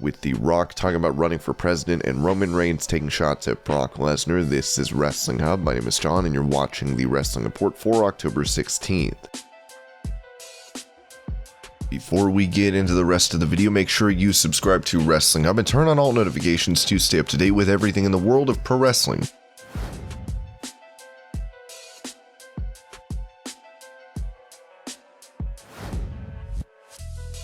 with The Rock talking about running for president and Roman Reigns taking shots at Brock Lesnar. This is Wrestling Hub. My name is John and you're watching the Wrestling Report for October 16th. Before we get into the rest of the video, make sure you subscribe to Wrestling Hub and turn on all notifications to stay up to date with everything in the world of pro wrestling.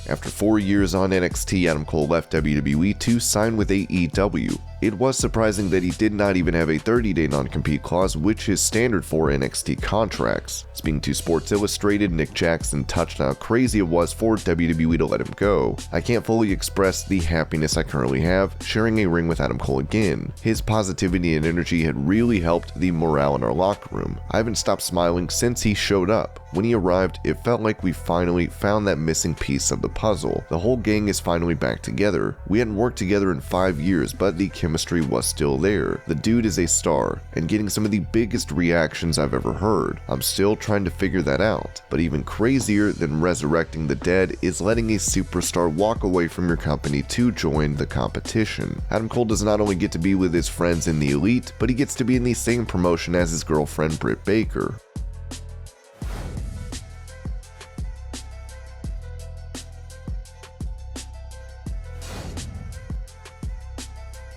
After 4 years on NXT, Adam Cole left WWE to sign with AEW. It was surprising that he did not even have a 30-day non-compete clause, which is standard for NXT contracts. Speaking to Sports Illustrated, Nick Jackson touched on how crazy it was for WWE to let him go. "I can't fully express the happiness I currently have, sharing a ring with Adam Cole again. His positivity and energy had really helped the morale in our locker room. I haven't stopped smiling since he showed up. When he arrived, it felt like we finally found that missing piece of the puzzle. The whole gang is finally back together. We hadn't worked together in 5 years, but the chemistry was still there. The dude is a star, and getting some of the biggest reactions I've ever heard. I'm still trying to figure that out. But even crazier than resurrecting the dead is letting a superstar walk away from your company to join the competition. Adam Cole does not only get to be with his friends in the Elite, but he gets to be in the same promotion as his girlfriend Britt Baker.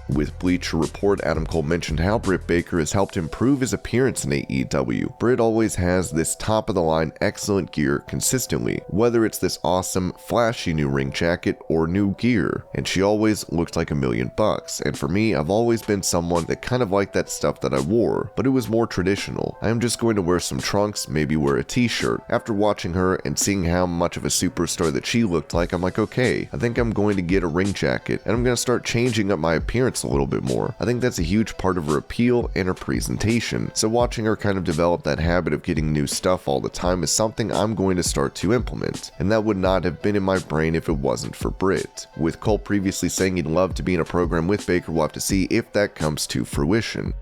With Bleacher Report, Adam Cole mentioned how Britt Baker has helped improve his appearance in AEW. Britt always has this top-of-the-line excellent gear consistently, whether it's this awesome, flashy new ring jacket or new gear, and she always looked like $1,000,000. And for me, I've always been someone that kind of liked that stuff that I wore, but it was more traditional. I am just going to wear some trunks, maybe wear a t-shirt. After watching her and seeing how much of a superstar that she looked like, I'm like, okay, I think I'm going to get a ring jacket, and I'm going to start changing up my appearance a little bit more. I think that's a huge part of her appeal and her presentation, so watching her kind of develop that habit of getting new stuff all the time is something I'm going to start to implement, and that would not have been in my brain if it wasn't for Britt. With Cole previously saying he'd love to be in a program with Baker, we'll have to see if that comes to fruition.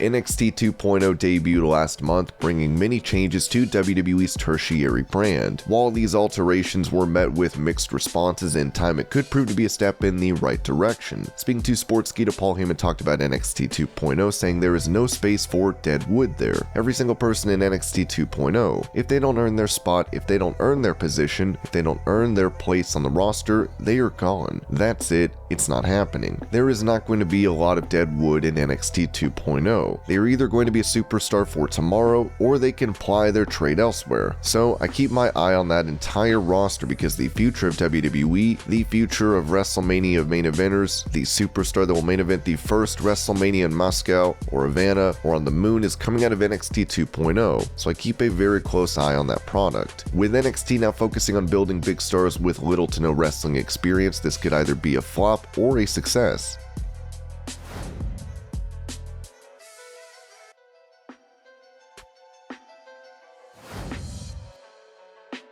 NXT 2.0 debuted last month, bringing many changes to WWE's tertiary brand. While these alterations were met with mixed responses in time, it could prove to be a step in the right direction. Speaking to Sportskeeda, Paul Heyman talked about NXT 2.0, saying there is no space for dead wood there. Every single person in NXT 2.0, if they don't earn their spot, if they don't earn their position, if they don't earn their place on the roster, they are gone. That's it. It's not happening. There is not going to be a lot of dead wood in NXT 2.0. They are either going to be a superstar for tomorrow, or they can ply their trade elsewhere. So I keep my eye on that entire roster because the future of WWE, the future of WrestleMania main eventers, the superstar that will main event the first WrestleMania in Moscow, or Havana, or on the moon is coming out of NXT 2.0. So I keep a very close eye on that product. With NXT now focusing on building big stars with little to no wrestling experience, this could either be a flop or a success.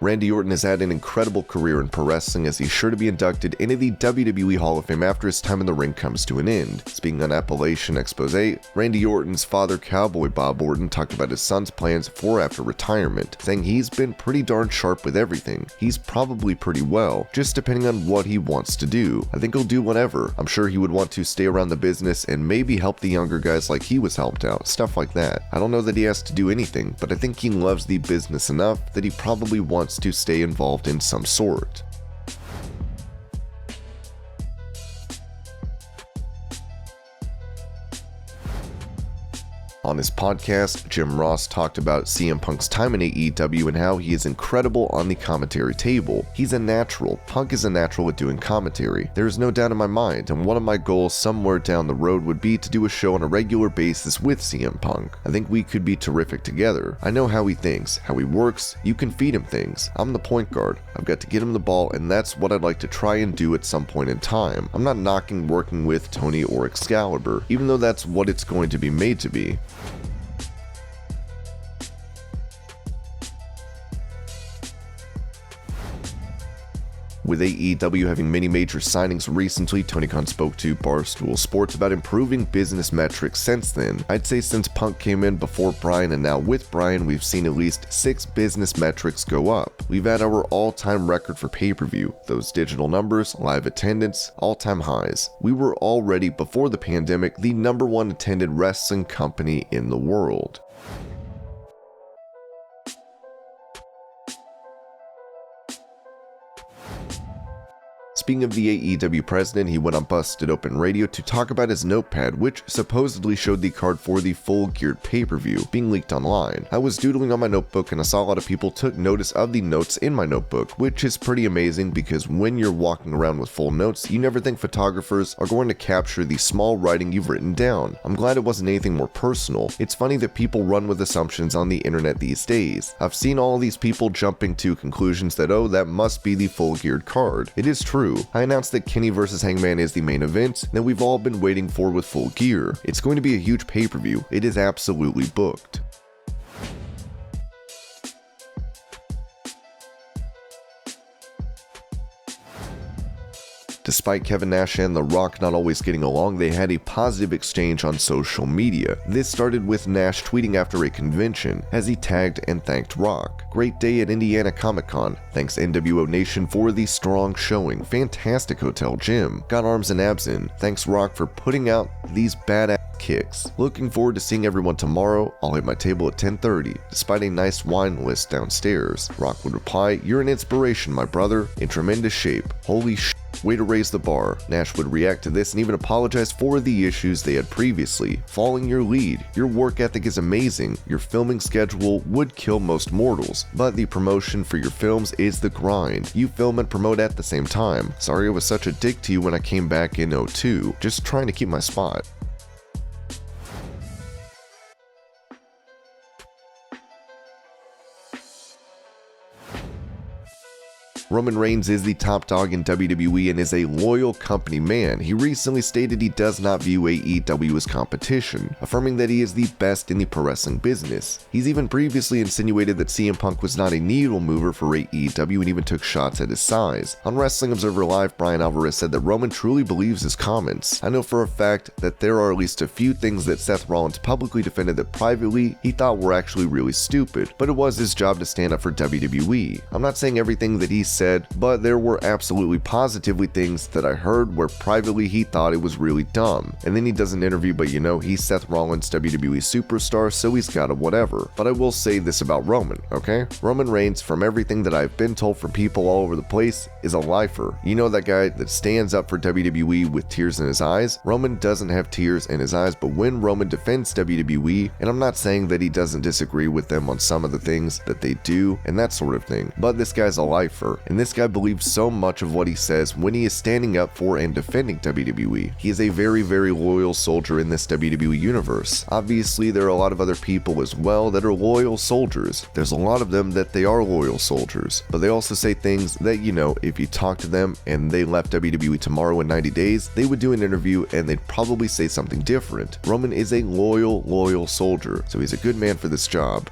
Randy Orton has had an incredible career in pro wrestling, as he's sure to be inducted into the WWE Hall of Fame after his time in the ring comes to an end. Speaking on Appalachian Expose, Randy Orton's father, Cowboy Bob Orton, talked about his son's plans for after retirement, saying he's been pretty darn sharp with everything. He's probably pretty well, just depending on what he wants to do. I think he'll do whatever. I'm sure he would want to stay around the business and maybe help the younger guys like he was helped out, stuff like that. I don't know that he has to do anything, but I think he loves the business enough that he probably wants to stay involved in some sort. On his podcast, Jim Ross talked about CM Punk's time in AEW and how he is incredible on the commentary table. He's a natural. Punk is a natural at doing commentary. There is no doubt in my mind, and one of my goals somewhere down the road would be to do a show on a regular basis with CM Punk. I think we could be terrific together. I know how he thinks, how he works. You can feed him things. I'm the point guard. I've got to get him the ball, and that's what I'd like to try and do at some point in time. I'm not knocking working with Tony or Excalibur, even though that's what it's going to be made to be. With AEW having many major signings recently, Tony Khan spoke to Barstool Sports about improving business metrics since then. I'd say since Punk came in before Bryan and now with Bryan, we've seen at least 6 business metrics go up. We've had our all-time record for pay-per-view, those digital numbers, live attendance, all-time highs. We were already, before the pandemic, the #1 attended wrestling company in the world. Speaking of the AEW president, he went on Busted Open Radio to talk about his notepad, which supposedly showed the card for the Full Geared pay-per-view being leaked online. I was doodling on my notebook and I saw a lot of people took notice of the notes in my notebook, which is pretty amazing because when you're walking around with full notes, you never think photographers are going to capture the small writing you've written down. I'm glad it wasn't anything more personal. It's funny that people run with assumptions on the internet these days. I've seen all these people jumping to conclusions that, oh, that must be the Full Geared card. It is true. I announced that Kenny vs. Hangman is the main event that we've all been waiting for with Full Gear. It's going to be a huge pay-per-view. It is absolutely booked. Despite Kevin Nash and The Rock not always getting along, they had a positive exchange on social media. This started with Nash tweeting after a convention as he tagged and thanked Rock. Great day at Indiana Comic-Con. Thanks NWO Nation for the strong showing. Fantastic hotel gym. Got arms and abs in. Thanks Rock for putting out these badass kicks. Looking forward to seeing everyone tomorrow. I'll hit my table at 10:30. Despite a nice wine list downstairs. Rock would reply, "You're an inspiration, my brother. In tremendous shape. Holy sh*. Way to raise the bar." Nash would react to this and even apologize for the issues they had previously. Following your lead, your work ethic is amazing, your filming schedule would kill most mortals, but the promotion for your films is the grind. You film and promote at the same time. Sorry I was such a dick to you when I came back in 02, just trying to keep my spot. Roman Reigns is the top dog in WWE and is a loyal company man. He recently stated he does not view AEW as competition, affirming that he is the best in the pro wrestling business. He's even previously insinuated that CM Punk was not a needle mover for AEW and even took shots at his size. On Wrestling Observer Live, Brian Alvarez said that Roman truly believes his comments. I know for a fact that there are at least a few things that Seth Rollins publicly defended that privately he thought were actually really stupid, but it was his job to stand up for WWE. I'm not saying everything that he said, but there were absolutely positively things that I heard where privately he thought it was really dumb. And then he does an interview, but you know, he's Seth Rollins, WWE superstar, so he's got a whatever. But I will say this about Roman, okay? Roman Reigns, from everything that I've been told from people all over the place, is a lifer. You know that guy that stands up for WWE with tears in his eyes? Roman doesn't have tears in his eyes, but when Roman defends WWE, and I'm not saying that he doesn't disagree with them on some of the things that they do and that sort of thing, but this guy's a lifer. And this guy believes so much of what he says when he is standing up for and defending WWE. He is a very, very loyal soldier in this WWE universe. Obviously, there are a lot of other people as well that are loyal soldiers. There's a lot of them that they are loyal soldiers, but they also say things that, you know, if you talk to them and they left WWE tomorrow in 90 days, they would do an interview and they'd probably say something different. Roman is a loyal soldier, so he's a good man for this job.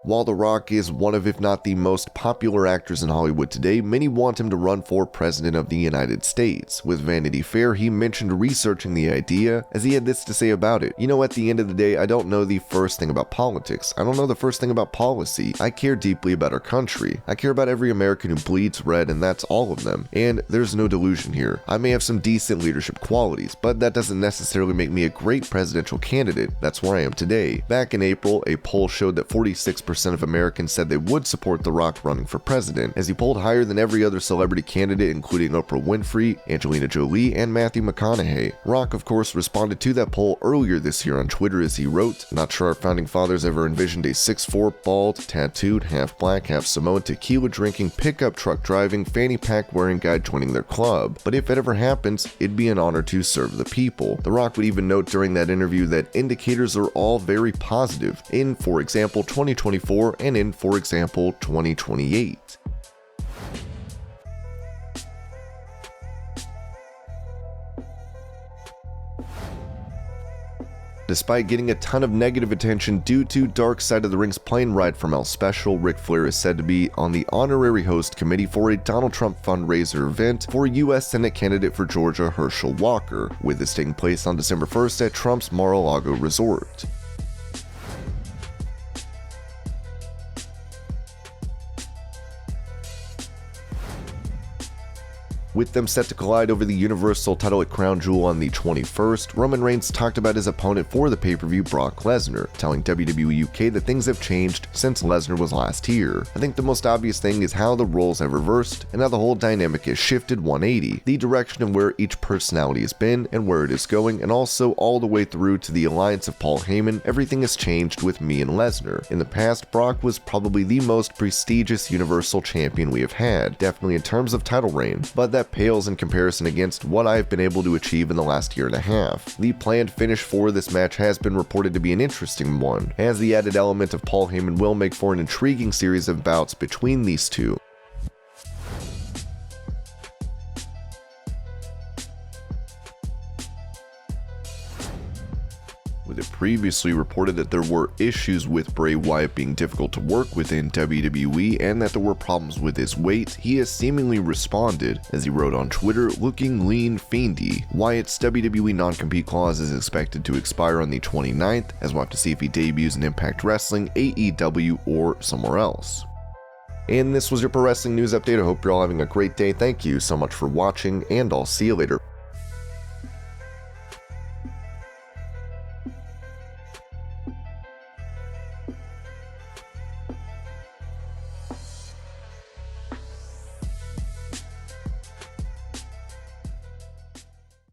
While The Rock is one of, if not the most popular actors in Hollywood today, many want him to run for President of the United States. With Vanity Fair, he mentioned researching the idea, as he had this to say about it. You know, at the end of the day, I don't know the first thing about politics. I don't know the first thing about policy. I care deeply about our country. I care about every American who bleeds red, and that's all of them. And there's no delusion here. I may have some decent leadership qualities, but that doesn't necessarily make me a great presidential candidate. That's where I am today. Back in April, a poll showed that 46% of Americans said they would support The Rock running for president, as he polled higher than every other celebrity candidate, including Oprah Winfrey, Angelina Jolie, and Matthew McConaughey. Rock, of course, responded to that poll earlier this year on Twitter as he wrote, "Not sure our founding fathers ever envisioned a 6'4", bald, tattooed, half black, half Samoan, tequila drinking, pickup truck driving, fanny pack wearing guy joining their club. But if it ever happens, it'd be an honor to serve the people." The Rock would even note during that interview that indicators are all very positive in, for example, 2024 and in, for example, 2028. Despite getting a ton of negative attention due to Dark Side of the Ring's plane ride from El Special, Ric Flair is said to be on the honorary host committee for a Donald Trump fundraiser event for U.S. Senate candidate for Georgia Herschel Walker, with this taking place on December 1st at Trump's Mar-a-Lago resort. With them set to collide over the Universal title at Crown Jewel on the 21st, Roman Reigns talked about his opponent for the pay-per-view, Brock Lesnar, telling WWE UK that things have changed since Lesnar was last here. I think the most obvious thing is how the roles have reversed and how the whole dynamic has shifted 180, the direction of where each personality has been and where it is going, and also all the way through to the alliance of Paul Heyman. Everything has changed with me and Lesnar. In the past, Brock was probably the most prestigious Universal Champion we have had, definitely in terms of title reign, but that pales in comparison against what I have been able to achieve in the last year and a half. The planned finish for this match has been reported to be an interesting one, as the added element of Paul Heyman will make for an intriguing series of bouts between these two. With it previously reported that there were issues with Bray Wyatt being difficult to work with in WWE and that there were problems with his weight, he has seemingly responded, as he wrote on Twitter, looking lean fiendy. Wyatt's WWE non-compete clause is expected to expire on the 29th, as we'll have to see if he debuts in Impact Wrestling, AEW, or somewhere else. And this was your pro wrestling news update. I hope you're all having a great day. Thank you so much for watching, and I'll see you later.